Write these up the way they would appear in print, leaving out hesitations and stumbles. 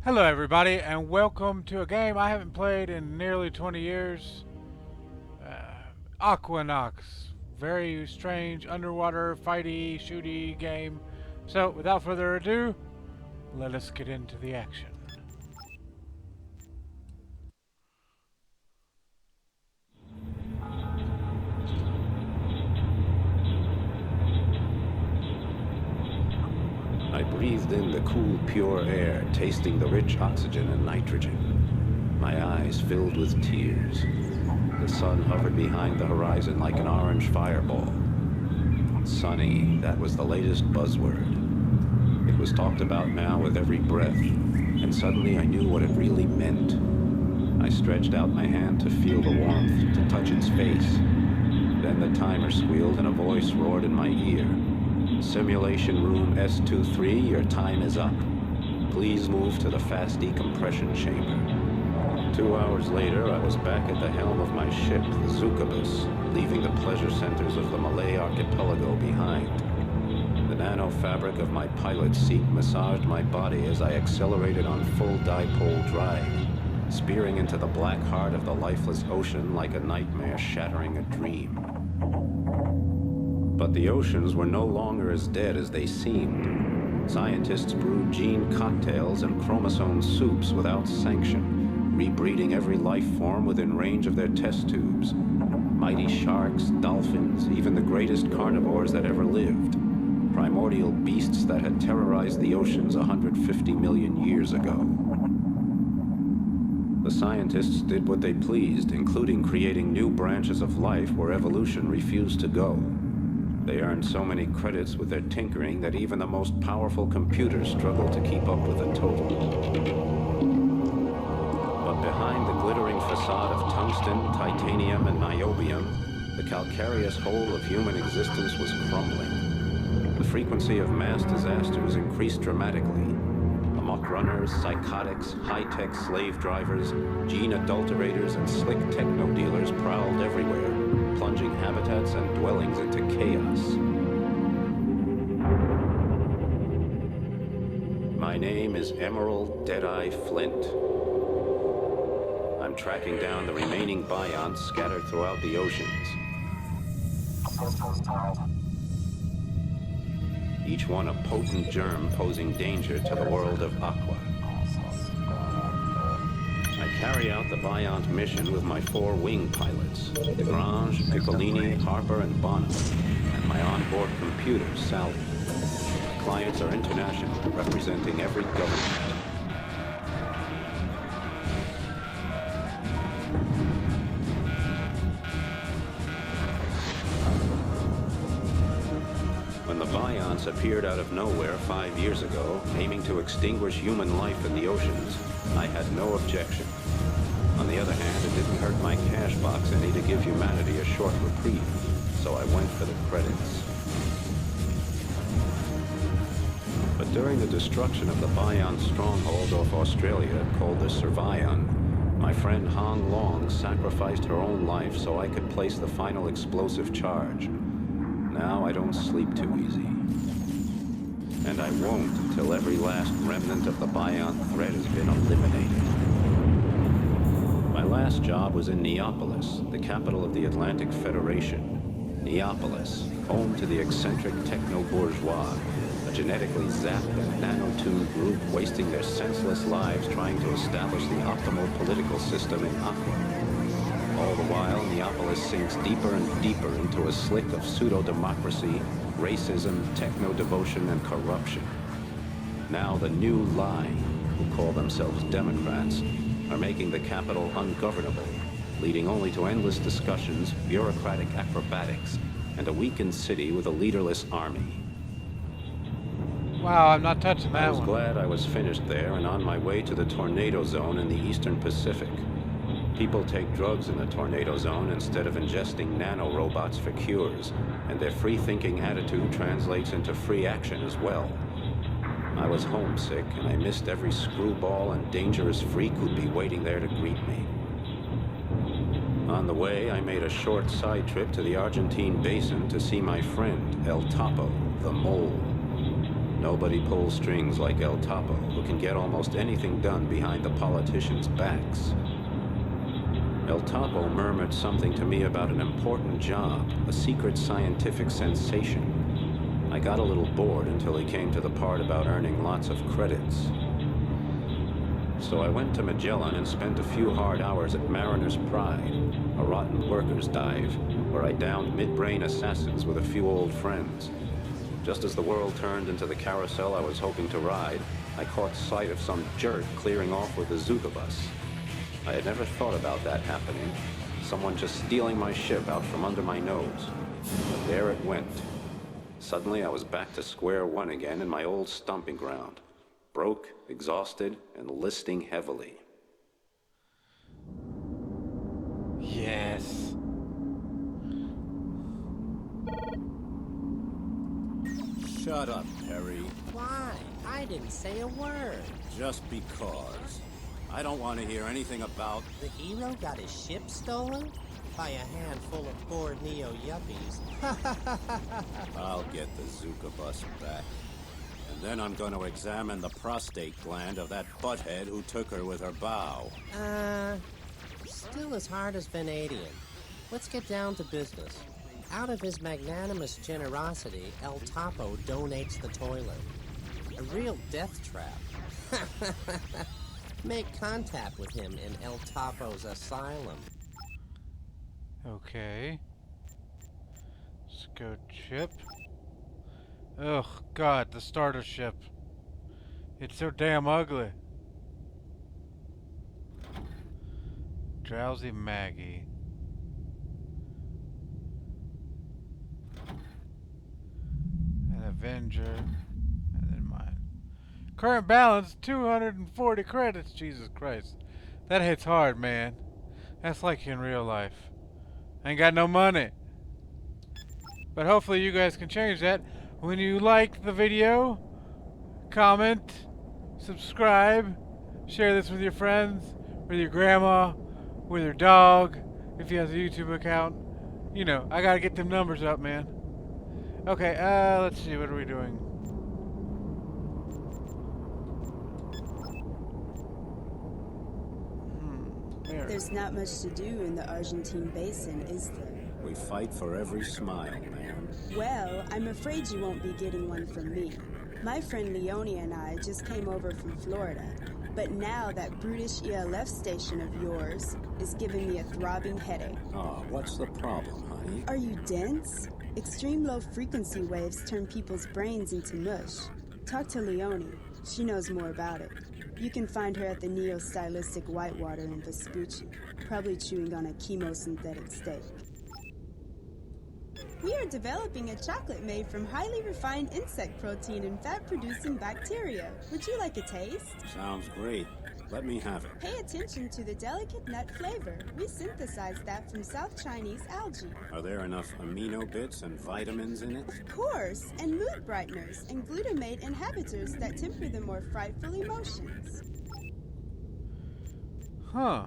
Hello, everybody, and welcome to a game I haven't played in nearly 20 years. Aquanox. Very strange underwater fighty, shooty game. So, without further ado, let us get into the action. I breathed in the cool, pure air, tasting the rich oxygen and nitrogen. My eyes filled with tears. The sun hovered behind the horizon like an orange fireball. Sunny, that was the latest buzzword. It was talked about now with every breath, and suddenly I knew what it really meant. I stretched out my hand to feel the warmth, to touch its face. Then the timer squealed and a voice roared in my ear. Simulation room S23, your time is up. Please move to the fast decompression chamber. 2 hours later, I was back at the helm of my ship, the Zukabus, leaving the pleasure centers of the Malay archipelago behind. The nano fabric of my pilot's seat massaged my body as I accelerated on full dipole drive, spearing into the black heart of the lifeless ocean like a nightmare shattering a dream. But the oceans were no longer as dead as they seemed. Scientists brewed gene cocktails and chromosome soups without sanction, rebreeding every life form within range of their test tubes. Mighty sharks, dolphins, even the greatest carnivores that ever lived. Primordial beasts that had terrorized the oceans 150 million years ago. The scientists did what they pleased, including creating new branches of life where evolution refused to go. They earned so many credits with their tinkering that even the most powerful computers struggled to keep up with the total. But behind the glittering facade of tungsten, titanium, and niobium, the calcareous whole of human existence was crumbling. The frequency of mass disasters increased dramatically. Amok runners, psychotics, high-tech slave drivers, gene adulterators, and slick techno dealers prowled everywhere, plunging habitats and dwellings into chaos. My name is Emerald Deadeye Flint. I'm tracking down the remaining bionts scattered throughout the oceans. Each one a potent germ posing danger to the world of Aqua. I carry out the Biont mission with my 4 wing pilots, Desgrange, Piccolini, Harper, and Bonham, and my onboard computer, Sally. My clients are international, representing every government. When the Bionts appeared out of nowhere 5 years ago, aiming to extinguish human life in the oceans, I had no objection. On the other hand, it didn't hurt my cash box any to give humanity a short reprieve, so I went for the credits. But during the destruction of the Biont stronghold off Australia, called the Survion, my friend Hong Long sacrificed her own life so I could place the final explosive charge. Now I don't sleep too easy. And I won't until every last remnant of the Biont threat has been eliminated. My last job was in Neapolis, the capital of the Atlantic Federation. Neapolis, home to the eccentric techno-bourgeois, a genetically zapped and nano-tuned group wasting their senseless lives trying to establish the optimal political system in Aqua. All the while, Neapolis sinks deeper and deeper into a slick of pseudo-democracy, racism, techno-devotion, and corruption. Now the new lie, who call themselves Democrats, are making the capital ungovernable, leading only to endless discussions, bureaucratic acrobatics, and a weakened city with a leaderless army. Wow, I'm not touching that I was one. glad I was finished there and on my way to the tornado zone in the eastern Pacific. People take drugs in the tornado zone instead of ingesting nanorobots for cures, and their free-thinking attitude translates into free action as well. I was homesick, and I missed every screwball and dangerous freak who'd be waiting there to greet me. On the way, I made a short side trip to the Argentine basin to see my friend, El Topo, the Mole. Nobody pulls strings like El Topo, who can get almost anything done behind the politicians' backs. El Topo murmured something to me about an important job, a secret scientific sensation. I got a little bored until he came to the part about earning lots of credits. So I went to Magellan and spent a few hard hours at Mariner's Pride, a rotten workers' dive, where I downed mid-brain assassins with a few old friends. Just as the world turned into the carousel I was hoping to ride, I caught sight of some jerk clearing off with the Zuka bus. I had never thought about that happening. Someone just stealing my ship out from under my nose. But there it went. Suddenly I was back to square one again in my old stomping ground. Broke, exhausted, and listing heavily. Yes. Shut up, Perry. Why? I didn't say a word. Just because. I don't want to hear anything about... The hero got his ship stolen? By a handful of poor neo-yuppies. I'll get the Zuka bus back. And then I'm going to examine the prostate gland of that butthead who took her with her bow. Still as hard as Vanadian. Let's get down to business. Out of his magnanimous generosity, El Topo donates the toilet. A real death trap. Make contact with him in El Topo's asylum. Okay. Scout ship. Ugh, God, the starter ship. It's so damn ugly. Drowsy Maggie. An Avenger. And then mine. Current balance, 240 credits. Jesus Christ. That hits hard, man. That's like in real life. I ain't got no money. But hopefully you guys can change that. When you like the video, comment, subscribe, share this with your friends, with your grandma, with your dog, if he has a YouTube account. You know, I gotta get them numbers up, man. Okay, let's see, what are we doing? There's not much to do in the Argentine basin, is there? We fight for every smile, man. Well, I'm afraid you won't be getting one from me. My friend Leonie and I just came over from Florida, but now that brutish ELF station of yours is giving me a throbbing headache. Oh, what's the problem, honey? Are you dense? Extreme low frequency waves turn people's brains into mush. Talk to Leonie. She knows more about it. You can find her at the neo-stylistic Whitewater in Vespucci, probably chewing on a chemosynthetic steak. We are developing a chocolate made from highly refined insect protein and fat-producing bacteria. Would you like a taste? Sounds great. Let me have it. Pay attention to the delicate nut flavor. We synthesized that from South Chinese algae. Are there enough amino bits and vitamins in it? Of course, and mood brighteners and glutamate inhibitors that temper the more frightful emotions. Huh.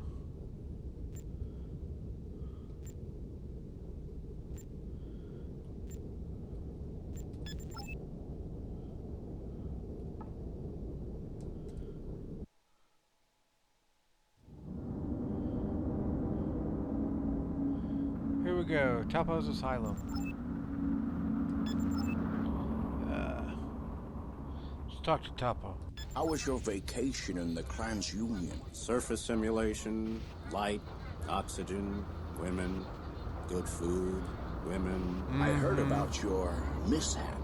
Here we go, Topo's Asylum. Let's talk to Topo. How was your vacation in the TransUnion? Surface simulation, light, oxygen, women, good food, women. I heard about your mishap.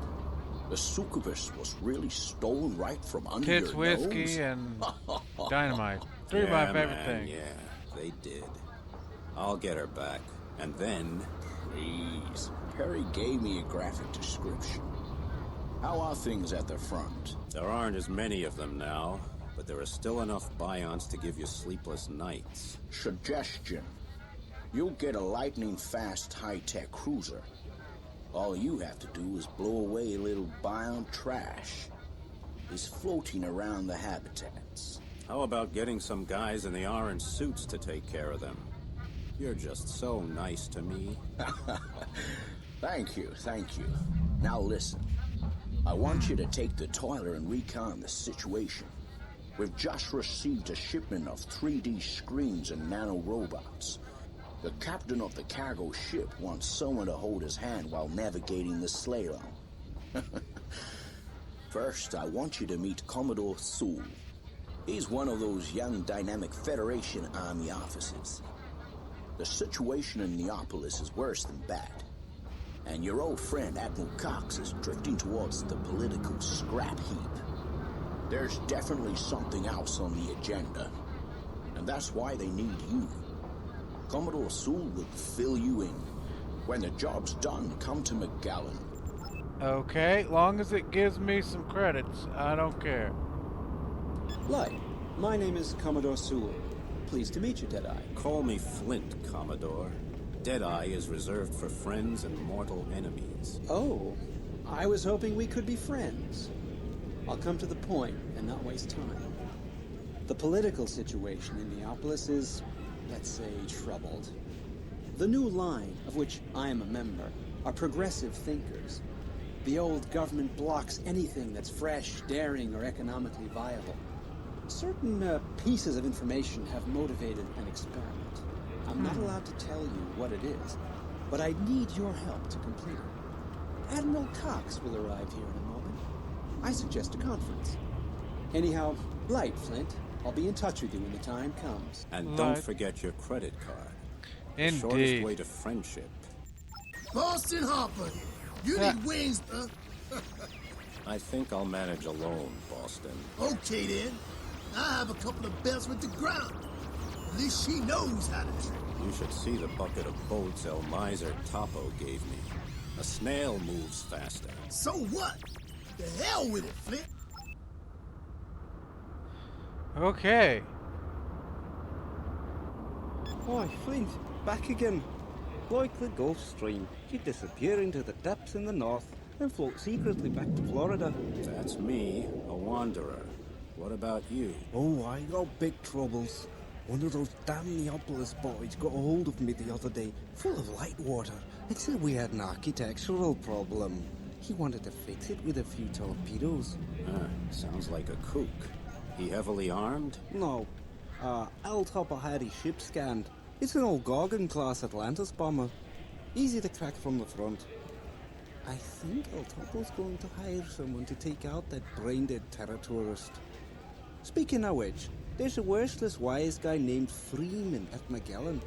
The succubus was really stolen right from under Tits, your whiskey, nose? and dynamite. Three of my favorite man, things. Yeah, they did. I'll get her back. And then... Please. Perry gave me a graphic description. How are things at the front? There aren't as many of them now, but there are still enough bions to give you sleepless nights. Suggestion. You'll get a lightning-fast high-tech cruiser. All you have to do is blow away a little bion trash. It's floating around the habitats. How about getting some guys in the orange suits to take care of them? You're just so nice to me. Thank you, thank you. Now listen. I want you to take the toiler and recon the situation. We've just received a shipment of 3D screens and nanorobots. The captain of the cargo ship wants someone to hold his hand while navigating the slalom. First, I want you to meet Commodore Sewell. He's one of those young, dynamic Federation Army officers. The situation in Neapolis is worse than bad. And your old friend, Admiral Cox, is drifting towards the political scrap heap. There's definitely something else on the agenda. And that's why they need you. Commodore Sewell will fill you in. When the job's done, come to McGallen. Okay, long as it gives me some credits, I don't care. Light, my name is Commodore Sewell. Pleased to meet you, Deadeye. Call me Flint, Commodore. Deadeye is reserved for friends and mortal enemies. Oh, I was hoping we could be friends. I'll come to the point and not waste time. The political situation in Neapolis is, let's say, troubled. The new line, of which I am a member, are progressive thinkers. The old government blocks anything that's fresh, daring, or economically viable. Certain pieces of information have motivated an experiment. I'm not allowed to tell you what it is, but I need your help to complete it. Admiral Cox will arrive here in a moment. I suggest a conference. Anyhow, Light, Flint. I'll be in touch with you when the time comes. And don't forget your credit card. The Indeed. shortest way to friendship. Boston Hopper, you need wings, huh? I think I'll manage alone, Boston. Okay then. I have a couple of belts with the ground. At least she knows how to trick. You should see the bucket of bolts El Miser Topo gave me. A snail moves faster. So what? The hell with it, Flint. Okay. Why, Flint, back again. Like the Gulf Stream, you disappear into the depths in the north and float secretly back to Florida. That's me, a wanderer. What about you? Oh, I got big troubles. One of those damn Neapolis boys got a hold of me the other day, full of light water. It said we had an architectural problem. He wanted to fix it with a few torpedoes. Sounds like a kook. He heavily armed? No. El Topo had his ship scanned. It's an old Gorgon-class Atlantis bomber. Easy to crack from the front. I think El Topo's going to hire someone to take out that brain-dead terror tourist. Speaking of which, there's a worthless wise guy named Freeman at Magellan.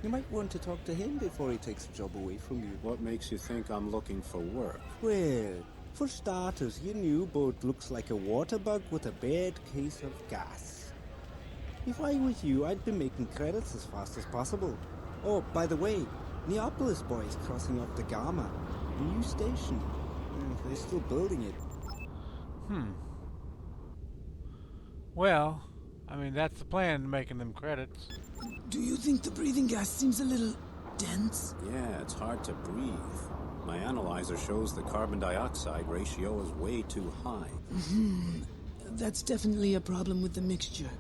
You might want to talk to him before he takes the job away from you. What makes you think I'm looking for work? Well, for starters, your new boat looks like a water bug with a bad case of gas. If I was you, I'd be making credits as fast as possible. Oh, by the way, Neapolis boys crossing off the Gamma. New station. They're still building it. Well, I mean, that's the plan, making them credits. Do you think the breathing gas seems a little dense? Yeah, it's hard to breathe. My analyzer shows the carbon dioxide ratio is way too high. That's definitely a problem with the mixture.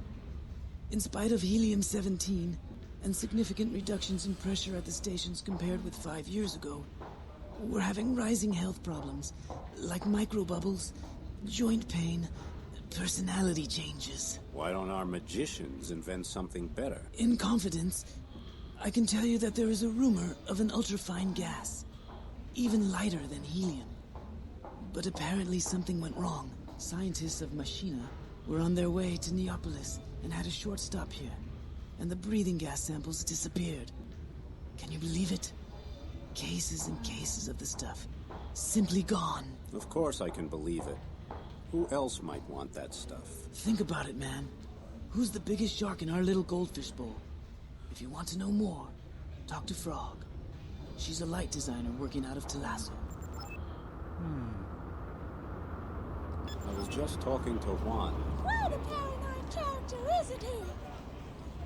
In spite of helium-17 and significant reductions in pressure at the stations compared with 5 years ago, we're having rising health problems, like microbubbles, joint pain, personality changes. Why don't our magicians invent something better? In confidence, I can tell you that there is a rumor of an ultrafine gas, even lighter than helium. But apparently something went wrong. Scientists of Machina were on their way to Neapolis and had a short stop here, and the breathing gas samples disappeared. Can you believe it? Cases and cases of the stuff. Simply gone. Of course I can believe it. Who else might want that stuff? Think about it, man. Who's the biggest shark in our little goldfish bowl? If you want to know more, talk to Frog. She's a light designer working out of Talasso. I was just talking to Juan. Quite a paranoid character, isn't he?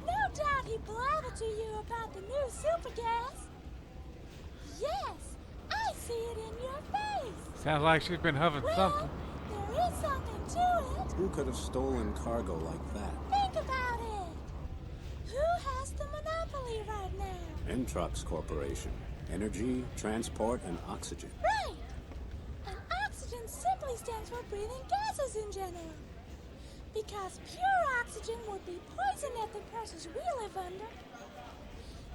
No doubt he blabbered to you about the new super gas. Yes, I see it in your face. Sounds like she's been huffing something. There is something to it. Who could have stolen cargo like that? Think about it. Who has the monopoly right now? Entrox Corporation. Energy, transport, and oxygen. Right. And oxygen's simply simply stands for breathing gases in general. Because pure oxygen would be poison at the pressures we live under.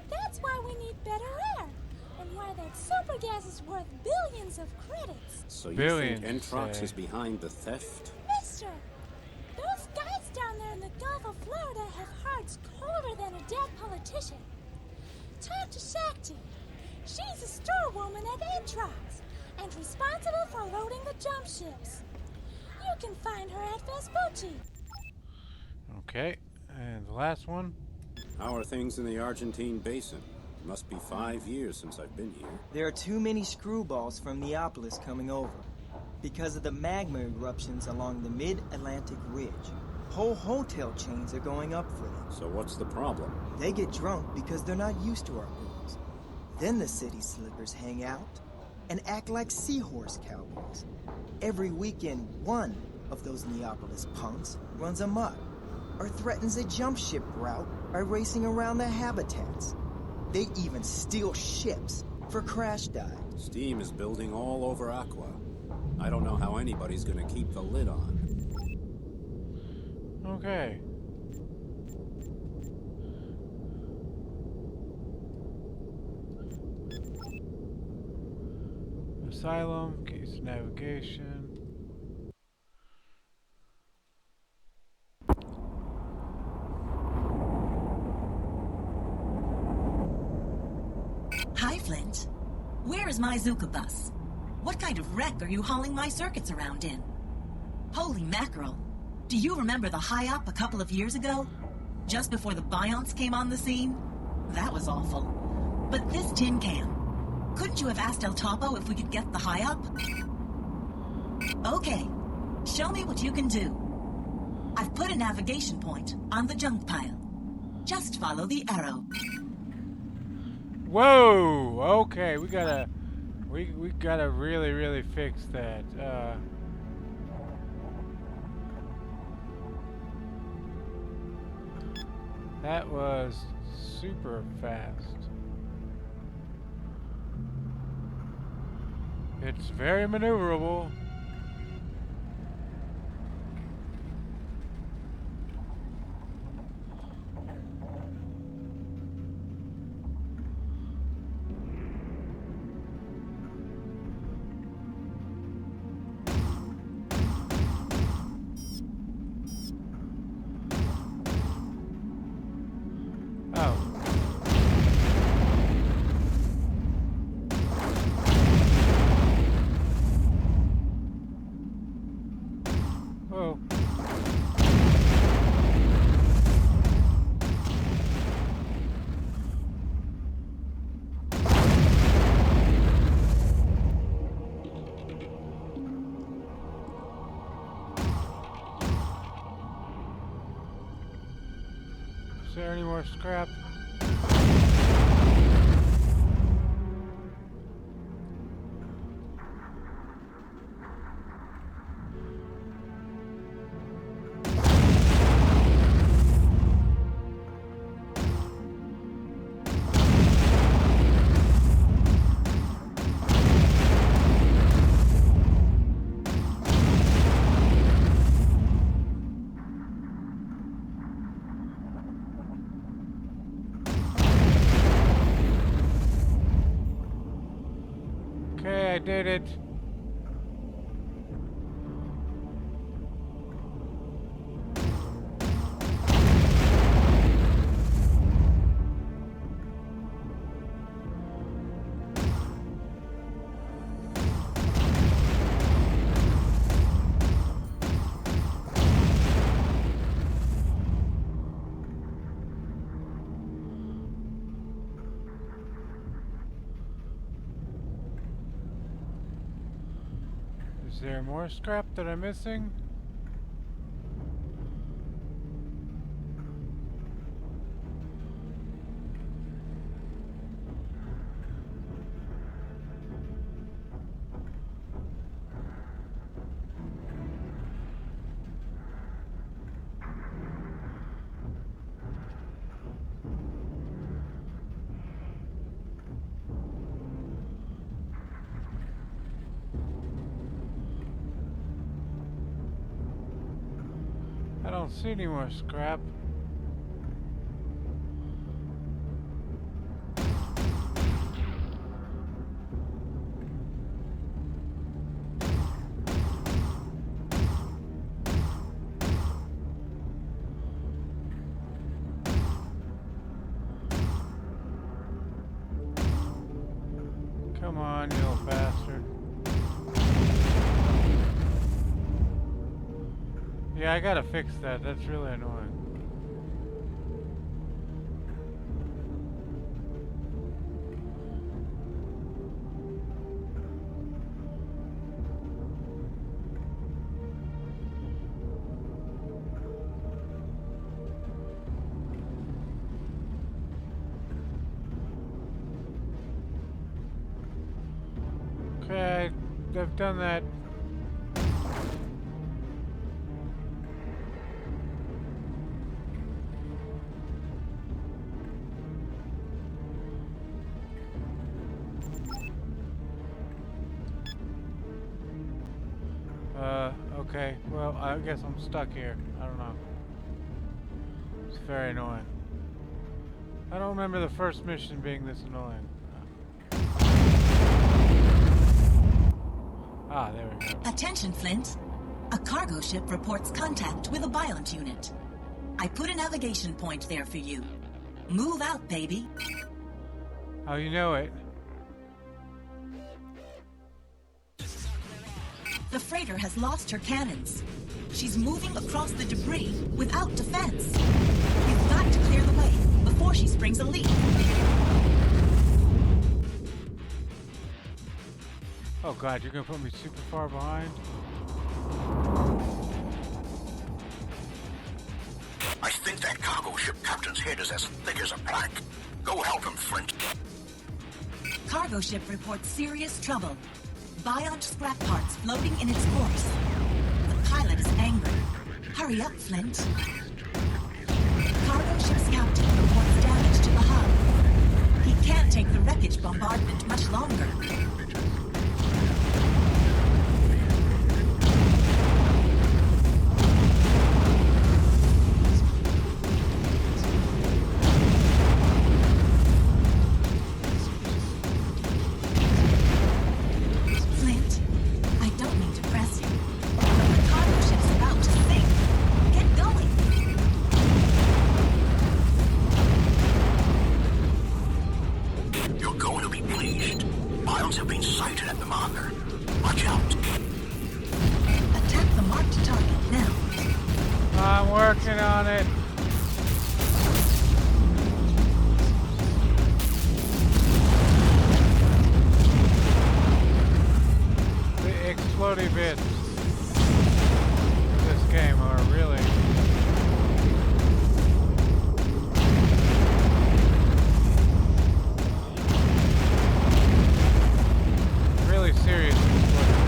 That's why we need better air, and why that super gas is worth billions of credits. So you Billions, think Entrox say. is behind the theft? Mister, those guys down there in the Gulf of Florida have hearts colder than a dead politician. Talk to Shakti. She's a storewoman at Entrox and responsible for loading the jump ships. You can find her at Vespucci. Okay, and the last one. How are things in the Argentine basin? It must be 5 years since I've been here. There are too many screwballs from Neapolis coming over. Because of the magma eruptions along the mid-Atlantic ridge, whole hotel chains are going up for them. So what's the problem? They get drunk because they're not used to our booze. Then the city slickers hang out and act like seahorse cowboys. Every weekend, one of those Neapolis punks runs amok or threatens a jump ship route by racing around their habitats. They even steal ships for crash dives. Steam is building all over Aqua. I don't know how anybody's gonna keep the lid on. Okay. Asylum, case navigation. Hi, Flint. Where is my Zuka bus? What kind of wreck are you hauling my circuits around in? Holy mackerel. Do you remember the high-up a couple of years ago? Just before the Bionts came on the scene? That was awful. But this tin can. Couldn't you have asked El Topo if we could get the high-up? Okay. Show me what you can do. I've put a navigation point on the junk pile. Just follow the arrow. Whoa! Okay, we gotta really fix that. That was super fast. It's very maneuverable. Is there any more scrap? Okay, I did it. Is there more scrap that I'm missing? don't see any more scrap. Come on, you little bastard. Yeah, I gotta fix that. That's really annoying. Okay, I've done that. Okay, well, I guess I'm stuck here. I don't know. It's very annoying. I don't remember the first mission being this annoying. Ah, there we go. Attention, Flint. A cargo ship reports contact with a Biont unit. I put a navigation point there for you. Move out, baby. How you know it? The freighter has lost her cannons. She's moving across the debris without defense. You've got to clear the way before she springs a leak. Oh god, you're gonna put me super far behind? I think that cargo ship captain's head is as thick as a plank. Go help him, Flint. Cargo ship reports serious trouble. Biont scrap parts floating in its course. The pilot is angry. Hurry up, Flint. Cargo ship's captain reports damage to the hub. He can't take the wreckage bombardment much longer. Working on it. The explodey bits in this game are really serious explodey bits.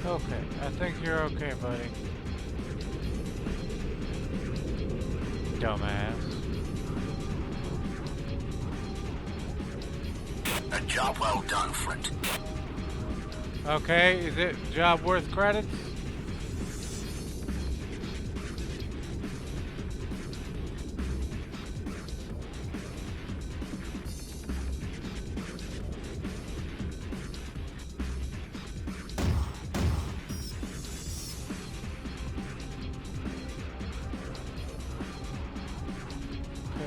Okay, I think you're okay, buddy. Dumbass. A job well done, Flint. Okay, is it job worth credits?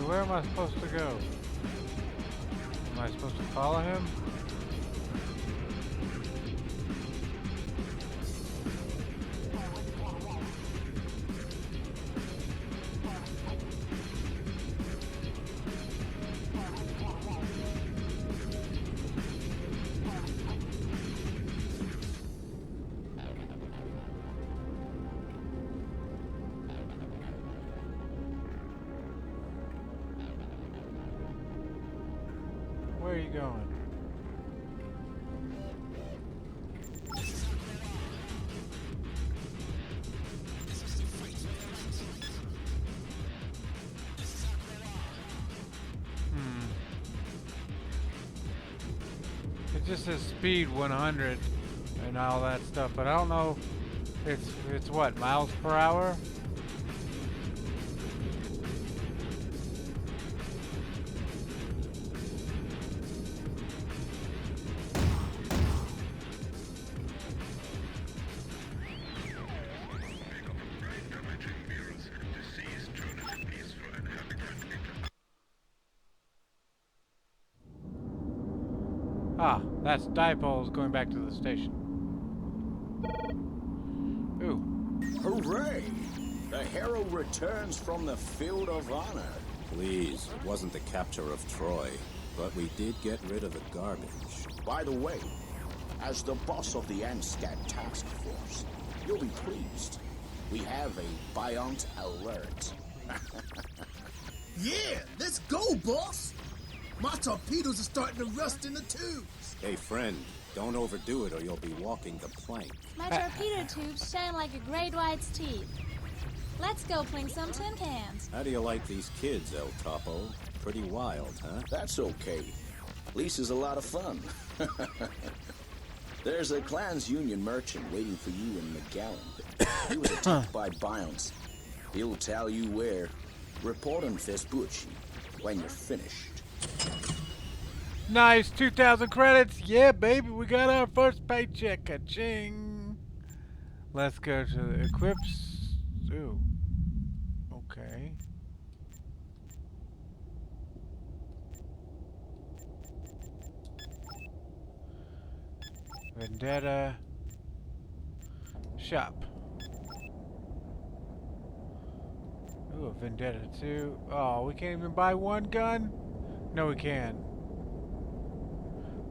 Where am I supposed to go? Am I supposed to follow him? Where are you going? It just says speed 100 and all that stuff, but I don't know. It's what, miles per hour? Ah, that's dipoles going back to the station. Ooh. Hooray! The hero returns from the field of honor. Please, it wasn't the capture of Troy, but we did get rid of the garbage. By the way, as the boss of the ANSCAT task force, you'll be pleased. We have a Biont alert. Yeah, let's go, boss! My torpedoes are starting to rust in the tubes. Hey, friend, don't overdo it or you'll be walking the plank. My torpedo tubes shine like a great white's teeth. Let's go fling some tin cans. How do you like these kids, El Topo? Pretty wild, huh? That's okay. Lisa's a lot of fun. There's a Clans Union merchant waiting for you in McGowan. He was attacked by Bionts. He'll tell you where. Report on Vespucci when you're finished. Nice, 2,000 credits. Yeah, baby, we got our first paycheck. Ka-ching. Let's go to the equips. Ooh. Okay. Vendetta. Shop. Ooh, a Vendetta 2. Oh, we can't even buy one gun? No, we can.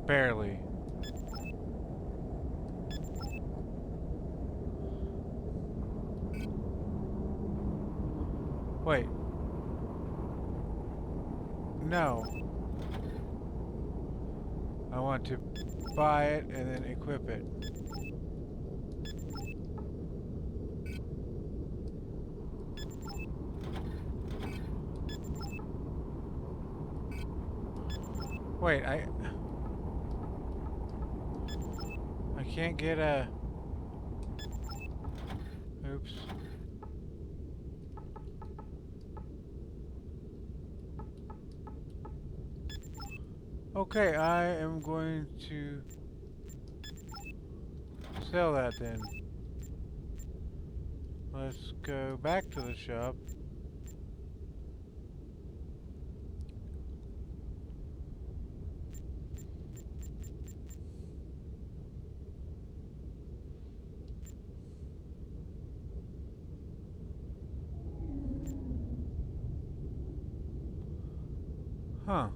Barely. Wait. No. I want to buy it and then equip it. Wait, I can't get a... Oops. Okay, I am going to sell that then. Let's go back to the shop. Huh.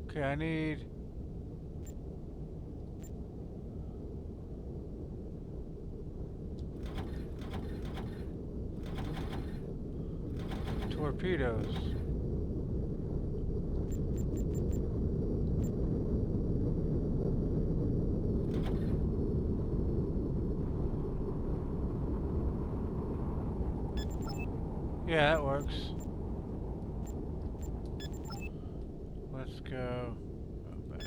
Okay, I need... torpedoes. Yeah, that works. Let's go back.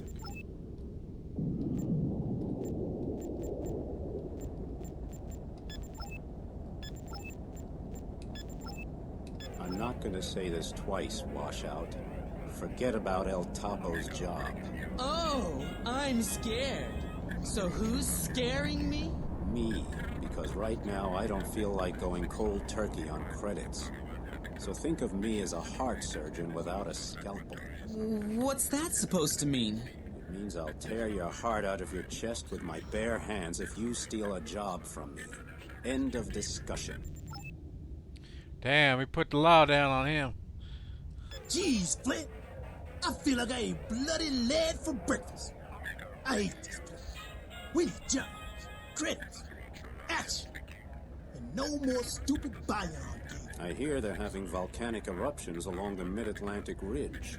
I'm not gonna say this twice, Washout. Forget about El Topo's job. Oh, I'm scared. So who's scaring me? Me, because right now I don't feel like going cold turkey on credits. So think of me as a heart surgeon without a scalpel. What's that supposed to mean? It means I'll tear your heart out of your chest with my bare hands if you steal a job from me. End of discussion. Damn, we put the law down on him. Jeez, Flint. I feel like I ate bloody lead for breakfast. I hate this place. We need jobs, credits, action, and no more stupid buy-on games. I hear they're having volcanic eruptions along the mid-Atlantic ridge.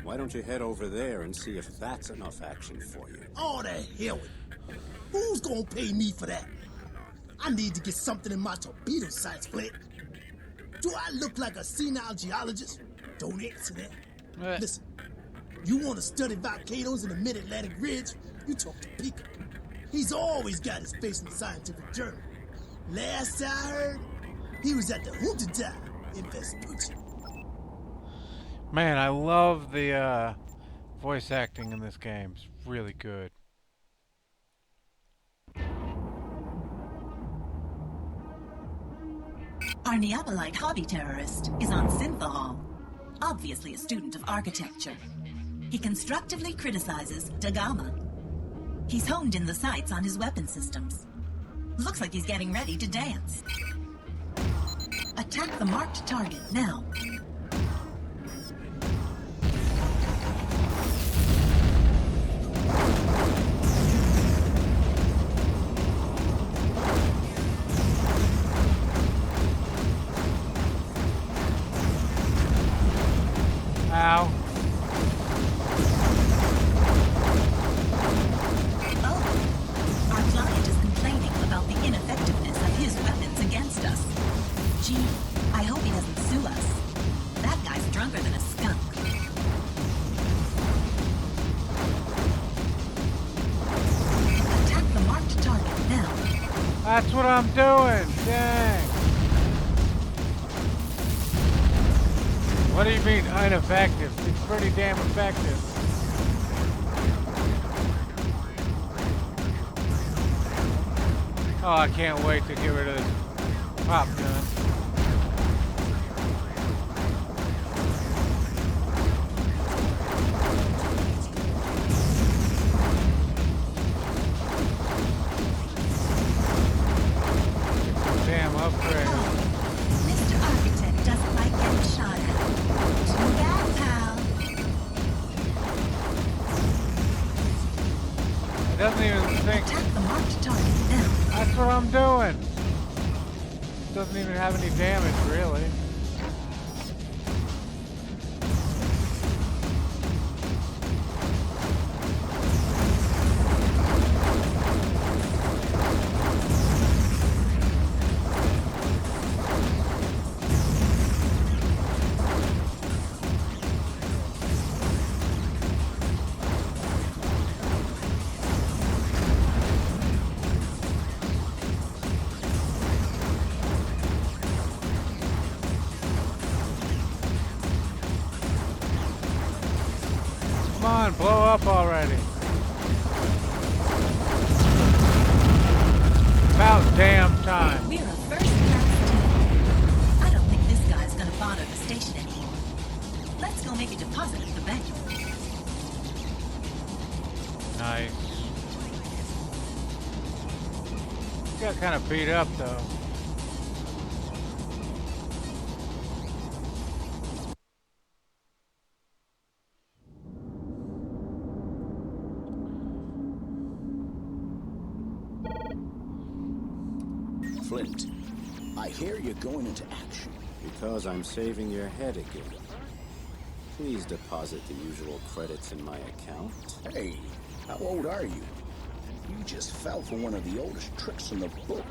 Why don't you head over there and see if that's enough action for you? Oh, the hell with it. Who's gonna pay me for that? I need to get something in my torpedo sights, Flint. Do I look like a senile geologist? Don't answer that. Listen, you want to study volcanoes in the mid-Atlantic ridge? You talk to Pico. He's always got his face in the scientific journal. Last I heard, he was at the Junta in Vespucci. Man, I love the voice acting in this game. It's really good. Our Neapolite hobby terrorist is on Synthahol, obviously a student of architecture. He constructively criticizes Da Gama. He's honed in the sights on his weapon systems. Looks like he's getting ready to dance. Attack the marked target now. Ow. Oh, our client is complaining about the ineffectiveness of his weapons against us. Gee, I hope he doesn't sue us. That guy's drunker than a skunk. Attack the marked target now. That's what I'm doing. Dang. What do you mean ineffective? It's pretty damn effective. Oh, I can't wait to get rid of this pop gun. Damn upgrade. Mr. Architect doesn't like getting shot at. Too bad, pal. It doesn't even think. Attack the marked target now. That's what I'm doing. Doesn't even have any damage, really. Come on, blow up already. About damn time. We're a first-class team. I don't think this guy's gonna bother the station anymore. Let's go make a deposit at the bank. Nice. Got kind of beat up though. Flint, I hear you're going into action. Because I'm saving your head again. Please deposit the usual credits in my account. Hey, how old are you? You just fell for one of the oldest tricks in the book.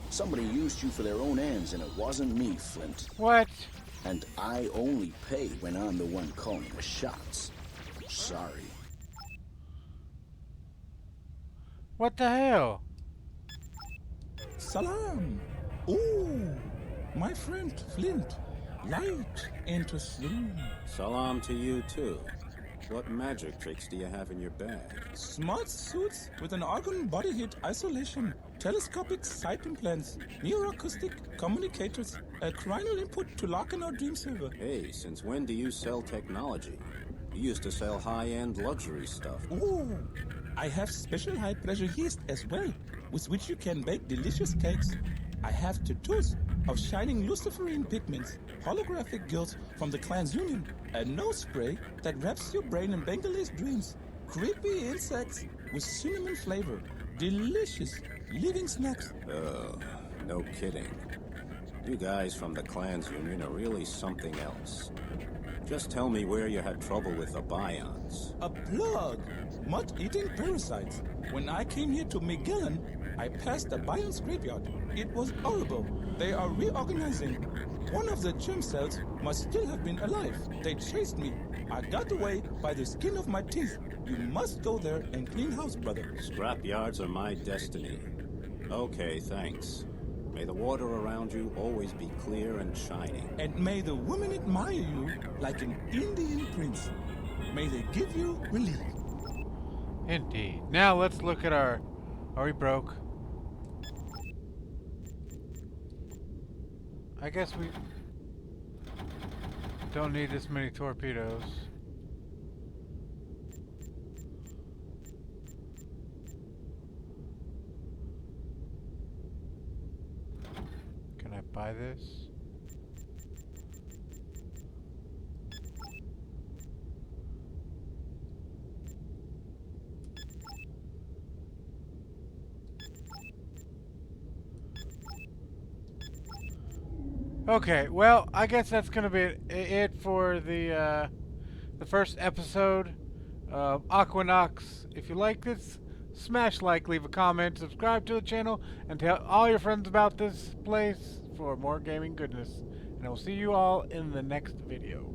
Somebody used you for their own ends, and it wasn't me, Flint. What? And I only pay when I'm the one calling the shots. Sorry. What the hell? Salam! Ooh, my friend Flint. Light enters the room. Salam to you, too. What magic tricks do you have in your bag? Smart suits with an organ body heat isolation, telescopic sight implants, neuroacoustic communicators, a cranial input to lock in our dream server. Hey, since when do you sell technology? You used to sell high-end luxury stuff. Ooh, I have special high-pressure yeast as well, with which you can bake delicious cakes. I have tattoos of shining luciferine pigments, holographic gills from the clan's union, a nose spray that wraps your brain in Bengalese dreams, creepy insects with cinnamon flavor, delicious living snacks. Oh, no kidding. You guys from the Clans Union are really something else. Just tell me where you had trouble with the Bions. A plug! Mud-eating parasites. When I came here to Magellan, I passed the Bion's graveyard. It was horrible. They are reorganizing. One of the germ cells must still have been alive. They chased me. I got away by the skin of my teeth. You must go there and clean house, brother. Scrap yards are my destiny. Okay, thanks. May the water around you always be clear and shining. And may the women admire you like an Indian prince. May they give you relief. Indeed. Now let's look at our... Are we broke? I guess we don't need this many torpedoes. Can I buy this? Okay, well, I guess that's gonna be it for the first episode of Aquanox. If you like this, smash like, leave a comment, subscribe to the channel, and tell all your friends about this place for more gaming goodness. And I will see you all in the next video.